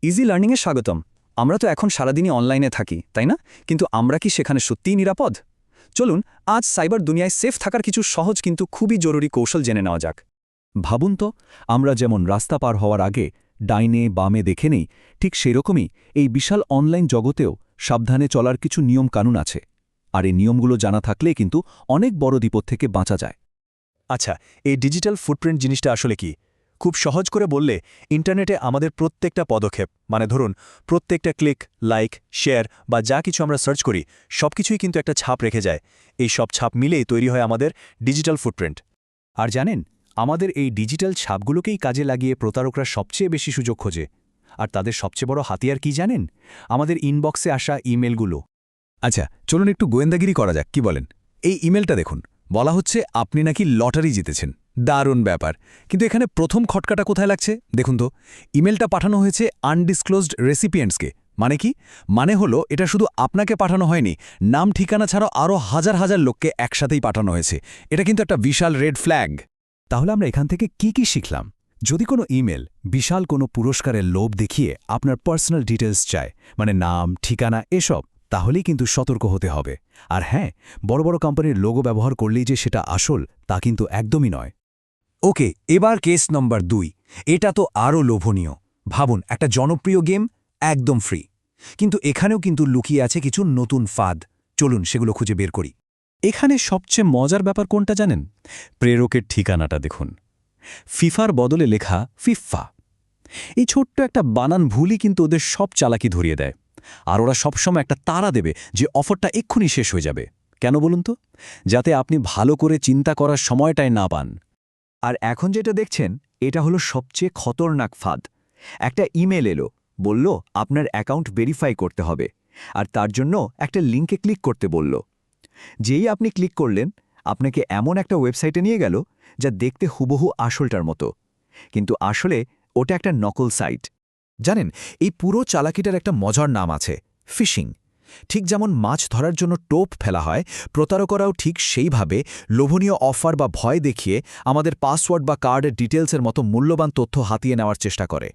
Easy লার্নিংয়ে স্বাগতম। আমরা তো এখন সারাদিনই অনলাইনে থাকি, তাই না? কিন্তু আমরা কি সেখানে সত্যিই নিরাপদ? চলুন আজ সাইবার দুনিয়ায় সেফ থাকার কিছু সহজ কিন্তু খুবই জরুরি কৌশল জেনে নেওয়া যাক। ভাবুন তো, আমরা যেমন রাস্তা পার হওয়ার আগে ডাইনে বামে দেখে নেই, ঠিক সেরকমই এই বিশাল অনলাইন জগতেও সাবধানে চলার কিছু নিয়ম কানুন আছে। আর এই নিয়মগুলো জানা থাকলে কিন্তু অনেক বড় বিপদ থেকে বাঁচা যায়। আচ্ছা, এই ডিজিটাল ফুটপ্রিন্ট জিনিসটা আসলে কি? খুব সহজ করে বললে, ইন্টারনেটে আমাদের প্রত্যেকটা পদক্ষেপ, মানে ধরুন প্রত্যেকটা ক্লিক, লাইক, শেয়ার বা যা কিছু আমরা সার্চ করি, সবকিছুই কিন্তু একটা ছাপ রেখে যায়। এই সব ছাপ মিলেই তৈরি হয় আমাদের ডিজিটাল ফুটপ্রিন্ট। আর জানেন, আমাদের এই ডিজিটাল ছাপগুলোকেই কাজে লাগিয়ে প্রতারকরা সবচেয়ে বেশি সুযোগ খোঁজে। আর তাদের সবচেয়ে বড় হাতিয়ার কি জানেন? আমাদের ইনবক্সে আসা ইমেলগুলো। আচ্ছা, চলুন একটু গোয়েন্দাগিরি করা যাক, কি বলেন? এই ইমেলটা দেখুন, বলা হচ্ছে আপনি নাকি লটারি জিতেছেন। দারুণ ব্যাপার, কিন্তু এখানে প্রথম খটকাটা কোথায় লাগছে দেখুন তো। ইমেলটা পাঠানো হয়েছে আনডিসক্লোজড রেসিপিয়েন্টসকে। মানে কি? মানে হলো এটা শুধু আপনাকে পাঠানো হয়নি, নাম ঠিকানা ছাড়াও আরও হাজার হাজার লোককে একসাথেই পাঠানো হয়েছে। এটা কিন্তু একটা বিশাল রেড ফ্ল্যাগ। তাহলে আমরা এখান থেকে কি শিখলাম? যদি কোনো ইমেল বিশাল কোনো পুরস্কারের লোভ দেখিয়ে আপনার পার্সোনাল ডিটেলস চায়, মানে নাম ঠিকানা এসব, তাহলেই কিন্তু সতর্ক হতে হবে। আর হ্যাঁ, বড় বড় কোম্পানির লোগো ব্যবহার করলেই যে সেটা আসল, তা কিন্তু একদমই নয়। ওকে, এবার কেস নম্বর 2। এটা তো আরও লোভনীয়। ভাবুন, একটা জনপ্রিয় গেম, একদম ফ্রি। কিন্তু এখানেও কিন্তু লুকিয়ে আছে কিছু নতুন ফাঁদ। চলুন সেগুলো খুঁজে বের করি। এখানে সবচেয়ে মজার ব্যাপার কোনটা জানেন? প্রেরকের ঠিকানাটা দেখুন। ফিফার বদলে লেখা ফিফা। এই ছোট্ট একটা বানান ভুলই কিন্তু ওদের সব চালাকি ধরিয়ে দেয়। আর ওরা সবসময় একটা তাড়া দেবে যে অফারটা এক্ষুনি শেষ হয়ে যাবে। কেন বলুন তো? যাতে আপনি ভালো করে চিন্তা করার সময়টাই না পান। আর এখন যেটা দেখছেন, এটা হলো সবচেয়ে খতরনাক ফাঁদ। একটা ইমেল এলো, বলল আপনার অ্যাকাউন্ট ভেরিফাই করতে হবে, আর তার জন্য একটা লিঙ্কে ক্লিক করতে বলল। যেই আপনি ক্লিক করলেন, আপনাকে এমন একটা ওয়েবসাইটে নিয়ে গেল যা দেখতে হুবহু আসলটার মতো, কিন্তু আসলে ওটা একটা নকল সাইট। জানেন, এই পুরো চালাকিটার একটা মজার নাম আছে, ফিশিং। ঠিক যেমন মাছ ধরার জন্য টোপ ফেলা হয়, প্রতারকরাও ঠিক সেইভাবে লোভনীয় অফার বা ভয় দেখিয়ে আমাদের পাসওয়ার্ড বা কার্ডের ডিটেলসের মতো মূল্যবান তথ্য হাতিয়ে নেওয়ার চেষ্টা করে।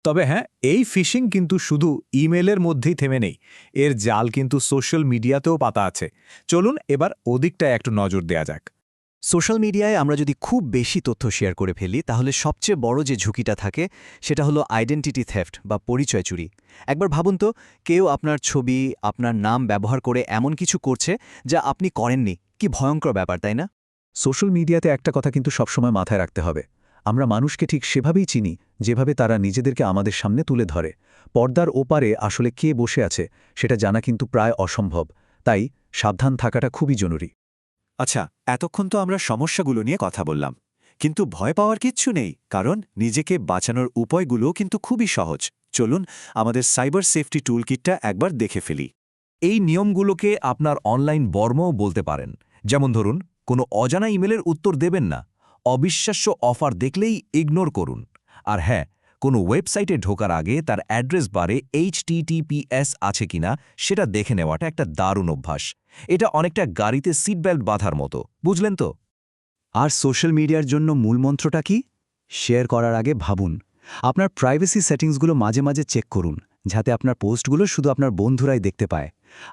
তবে হ্যাঁ, এই ফিশিং কিন্তু শুধু ইমেলের মধ্যেই থেমে নেই, এর জাল কিন্তু সোশ্যাল মিডিয়াতেও পাতা আছে। চলুন এবার ওদিকটায় একটু নজর দেয়া যাক। সোশ্যাল মিডিয়ায় আমরা যদি খুব বেশি তথ্য শেয়ার করে ফেলি, তাহলে সবচেয়ে বড় যে ঝুঁকিটা থাকে সেটা হলো আইডেন্টিটি থেফট বা পরিচয় চুরি। একবার ভাবুন তো, কেউ আপনার ছবি, আপনার নাম ব্যবহার করে এমন কিছু করছে যা আপনি করেননি। কি ভয়ঙ্কর ব্যাপার, তাই না? সোশ্যাল মিডিয়াতে একটা কথা কিন্তু সবসময় মাথায় রাখতে হবে। আমরা মানুষকে ঠিক সেভাবেই চিনি যেভাবে তারা নিজেদেরকে আমাদের সামনে তুলে ধরে। পর্দার ওপারে আসলে কে বসে আছে সেটা জানা কিন্তু প্রায় অসম্ভব। তাই সাবধান থাকাটা খুবই জরুরি। আচ্ছা, এতক্ষণ তো আমরা সমস্যাগুলো নিয়ে কথা বললাম, কিন্তু ভয় পাওয়ার কিচ্ছু নেই, কারণ নিজেকে বাঁচানোর উপায়গুলো কিন্তু খুবই সহজ। চলুন আমাদের সাইবার সেফটি টুল কিটটা একবার দেখে ফেলি। এই নিয়মগুলোকে আপনার অনলাইন বর্মও বলতে পারেন। যেমন ধরুন, কোনো অজানা ইমেলের উত্তর দেবেন না, অবিশ্বাস্য অফার দেখলেই ইগনোর করুন। আর হ্যাঁ, কোনো ওয়েবসাইটে ঢোকার আগে তার অ্যাড্রেস বারে HTTPS আছে কিনা সেটা দেখে নেওয়াটা একটা দারুণ অভ্যাস। এটা অনেকটা গাড়িতে সিট বেল্ট বাঁধার মতো, বুঝলেন তো? আর সোশ্যাল মিডিয়ার জন্য মূলমন্ত্রটা কি? শেয়ার করার আগে ভাবুন। আপনার প্রাইভেসি সেটিংসগুলো মাঝে মাঝে চেক করুন, যাতে আপনার পোস্টগুলো শুধু আপনার বন্ধুরাই দেখতে পায়।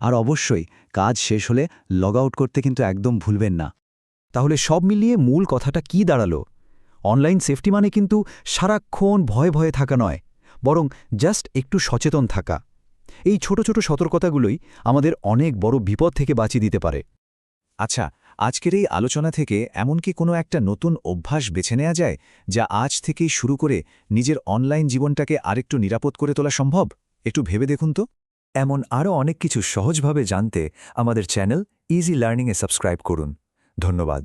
আর অবশ্যই কাজ শেষ হলে লগ আউট করতে কিন্তু একদম ভুলবেন না। তাহলে সব মিলিয়ে মূল কথাটা কি দাঁড়ালো? অনলাইন সেফটি মানে কিন্তু সারাক্ষণ ভয়ে ভয়ে থাকা নয়, বরং জাস্ট একটু সচেতন থাকা। এই ছোট ছোট সতর্কতাগুলোই আমাদের অনেক বড় বিপদ থেকে বাঁচিয়ে দিতে পারে। আচ্ছা, আজকের এই আলোচনা থেকে এমনকি কোনো একটা নতুন অভ্যাস বেছে নেওয়া যায়, যা আজ থেকেই শুরু করে নিজের অনলাইন জীবনটাকে আরেকটু নিরাপদ করে তোলা সম্ভব? একটু ভেবে দেখুন তো। এমন আরও অনেক কিছু সহজভাবে জানতে আমাদের চ্যানেল ইজি লার্নিংয়ে সাবস্ক্রাইব করুন। ধন্যবাদ।